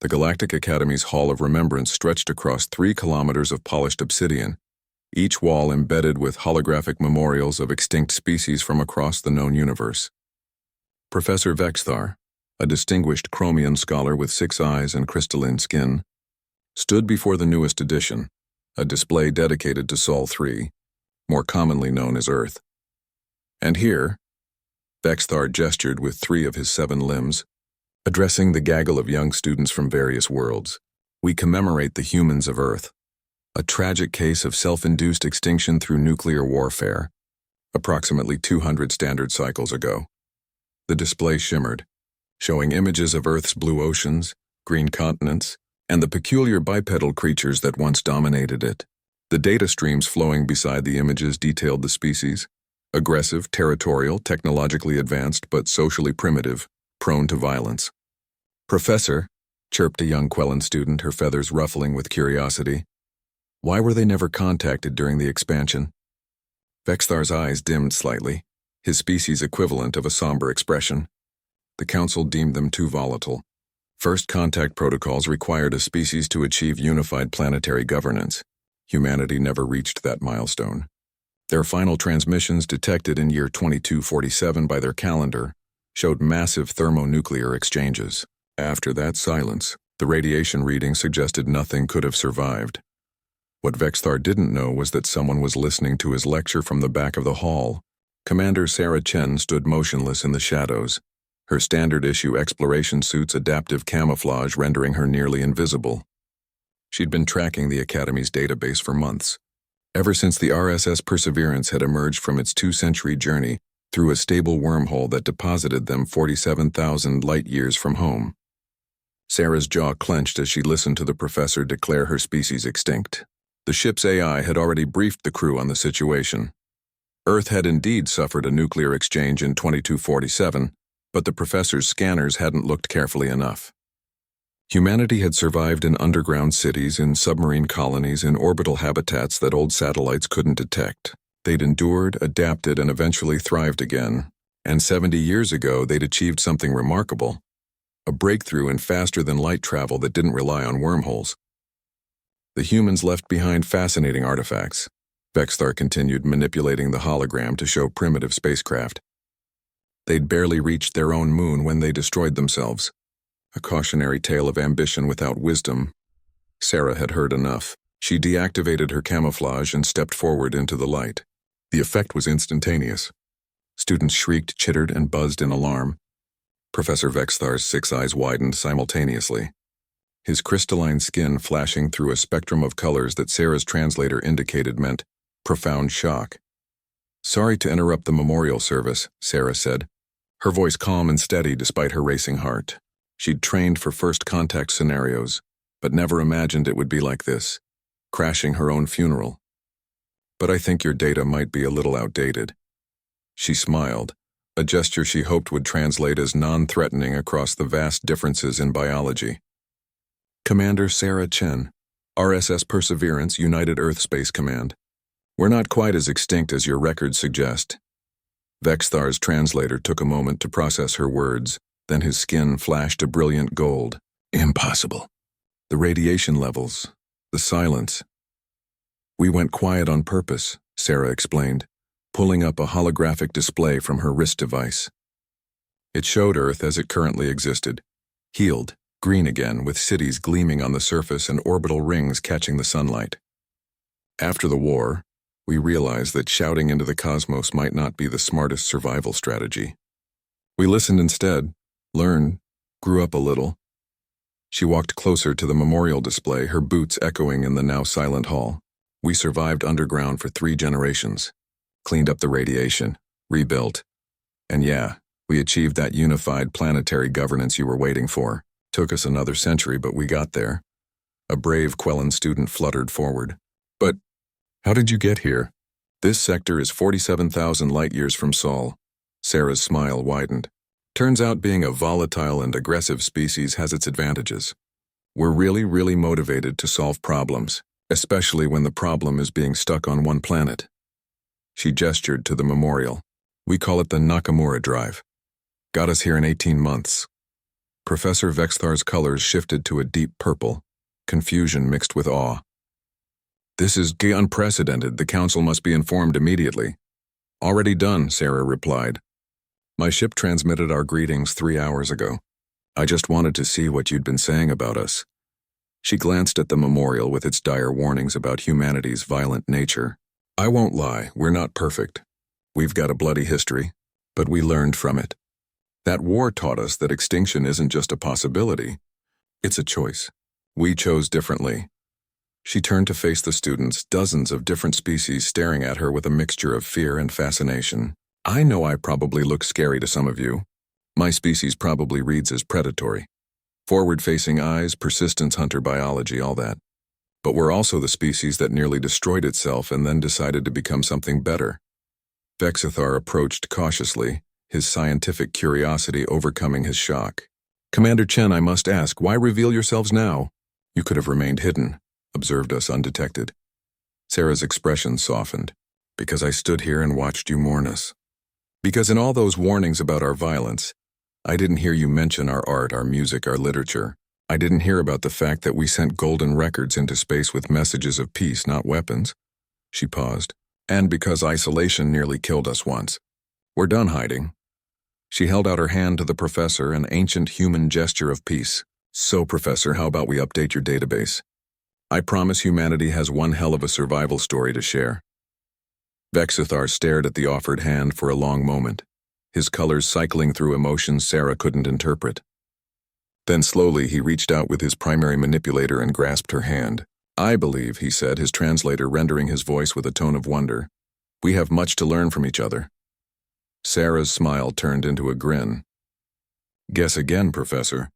The Galactic Academy's Hall of Remembrance stretched across 3 kilometers of polished obsidian, each wall embedded with holographic memorials of extinct species from across the known universe. Professor Vexthar, a distinguished Chromian scholar with 6 eyes and crystalline skin, stood before the newest edition, a display dedicated to Sol 3, more commonly known as Earth. And here, Vexthar gestured with 3 of his 7 limbs, addressing the gaggle of young students from various worlds. We commemorate the humans of Earth, a tragic case of self-induced extinction through nuclear warfare, approximately 200 standard cycles ago. The display shimmered, showing images of Earth's blue oceans, green continents, and the peculiar bipedal creatures that once dominated it. The data streams flowing beside the images detailed the species: aggressive, territorial, technologically advanced, but socially primitive, prone to violence. "Professor," chirped a young Quellan student, her feathers ruffling with curiosity, "why were they never contacted during the expansion?" Vexthar's eyes dimmed slightly, his species equivalent of a somber expression. The Council deemed them too volatile. First contact protocols required a species to achieve unified planetary governance. Humanity never reached that milestone. Their final transmissions, detected in year 2247 by their calendar, showed massive thermonuclear exchanges. After that silence, the radiation reading suggested nothing could have survived. What Vexthar didn't know was that someone was listening to his lecture from the back of the hall. Commander Sarah Chen stood motionless in the shadows, her standard-issue exploration suit's adaptive camouflage rendering her nearly invisible. She'd been tracking the Academy's database for months, ever since the RSS Perseverance had emerged from its 2-century journey through a stable wormhole that deposited them 47,000 light-years from home. Sarah's jaw clenched as she listened to the professor declare her species extinct. The ship's AI had already briefed the crew on the situation. Earth had indeed suffered a nuclear exchange in 2247, but the professor's scanners hadn't looked carefully enough. Humanity had survived in underground cities, in submarine colonies, in orbital habitats that old satellites couldn't detect. They'd endured, adapted, and eventually thrived again. And 70 years ago, they'd achieved something remarkable: a breakthrough in faster-than-light travel that didn't rely on wormholes. The humans left behind fascinating artifacts. Vexthar continued, manipulating the hologram to show primitive spacecraft. They'd barely reached their own moon when they destroyed themselves. A cautionary tale of ambition without wisdom. Sarah had heard enough. She deactivated her camouflage and stepped forward into the light. The effect was instantaneous. Students shrieked, chittered, and buzzed in alarm. Professor Vexthar's 6 eyes widened simultaneously, his crystalline skin flashing through a spectrum of colors that Sarah's translator indicated meant profound shock. "Sorry to interrupt the memorial service," Sarah said, her voice calm and steady despite her racing heart. She'd trained for first contact scenarios, but never imagined it would be like this, crashing her own funeral. "But I think your data might be a little outdated." She smiled, a gesture she hoped would translate as non-threatening across the vast differences in biology. "Commander Sarah Chen, RSS Perseverance, United Earth Space Command. We're not quite as extinct as your records suggest." Vexthar's translator took a moment to process her words, then his skin flashed a brilliant gold. "Impossible. The radiation levels, the silence." "We went quiet on purpose," Sarah explained, pulling up a holographic display from her wrist device. It showed Earth as it currently existed, healed, green again, with cities gleaming on the surface and orbital rings catching the sunlight. After the war, we realized that shouting into the cosmos might not be the smartest survival strategy. We listened instead, learned, grew up a little. She walked closer to the memorial display, her boots echoing in the now silent hall. "We survived underground for 3 generations, cleaned up the radiation, rebuilt. And yeah, we achieved that unified planetary governance you were waiting for. Took us another century, but we got there." A brave Quellan student fluttered forward. "But how did you get here?" "This sector is 47,000 light-years from Sol." Sarah's smile widened. "Turns out being a volatile and aggressive species has its advantages. We're really motivated to solve problems, especially when the problem is being stuck on one planet." She gestured to the memorial. "We call it the Nakamura Drive. Got us here in 18 months. Professor Vexthar's colors shifted to a deep purple, confusion mixed with awe. This is unprecedented. The council must be informed immediately. Already done, Sarah replied. My ship transmitted our greetings 3 hours ago. I just wanted to see what you'd been saying about us. She glanced at the memorial with its dire warnings about humanity's violent nature. I won't lie, we're not perfect. We've got a bloody history, but we learned from it. That war taught us that extinction isn't just a possibility, it's a choice. We chose differently. She turned to face the students, dozens of different species staring at her with a mixture of fear and fascination. I know I probably look scary to some of you. My species probably reads as predatory. Forward-facing eyes, persistence, hunter biology, all that. But we're also the species that nearly destroyed itself and then decided to become something better. Vexithar approached cautiously, his scientific curiosity overcoming his shock. Commander Chen, I must ask, why reveal yourselves now? You could have remained hidden, observed us undetected. Sarah's expression softened. Because I stood here and watched you mourn us. Because in all those warnings about our violence, I didn't hear you mention our art, our music, our literature. I didn't hear about the fact that we sent golden records into space with messages of peace, not weapons. She paused. And because isolation nearly killed us once. We're done hiding. She held out her hand to the professor, an ancient human gesture of peace. So, Professor, how about we update your database? I promise humanity has one hell of a survival story to share. Vexithar stared at the offered hand for a long moment, his colors cycling through emotions Sarah couldn't interpret. Then slowly he reached out with his primary manipulator and grasped her hand. I believe, he said, his translator rendering his voice with a tone of wonder. We have much to learn from each other. Sarah's smile turned into a grin. Guess again, Professor.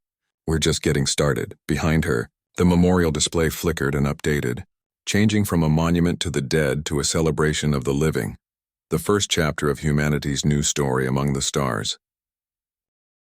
We're just getting started. Behind her, the memorial display flickered and updated, changing from a monument to the dead to a celebration of the living. The first chapter of humanity's new story among the stars.